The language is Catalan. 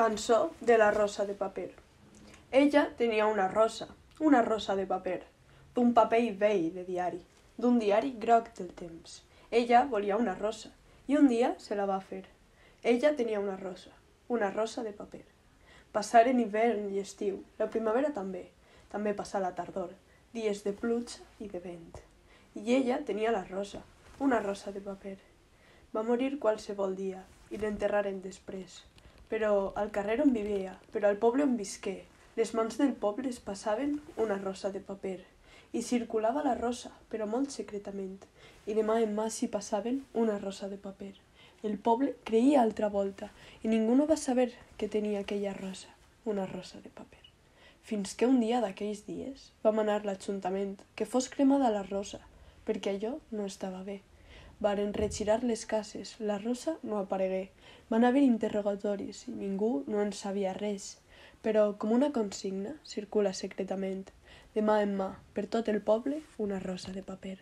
Cançó de la rosa de paper. Ella tenia una rosa de paper, d'un paper vell de diari, d'un diari groc del temps. Ella volia una rosa i un dia se la va fer. Ella tenia una rosa de paper. Passaren hivern i estiu, la primavera també passà la tardor, dies de pluja i de vent. I ella tenia una rosa de paper. Va morir qualsevol dia i l'enterraren després. Però al carrer on vivia, però al poble on visqué, les mans del poble es passaven una rosa de paper. I circulava la rosa, però molt secretament, i de mà en mà s'hi passaven una rosa de paper. El poble creia altra volta, i ningú no va saber que tenia aquella rosa, una rosa de paper. Fins que un dia d'aquells dies vam anar a l'Ajuntament que fos cremada la rosa, perquè allò no estava bé. Varen regirar les cases, la rosa no aparegué. Van haver interrogatoris i ningú no en sabia res. Però, com una consigna, circula secretament, de mà en mà, per tot el poble, una rosa de paper.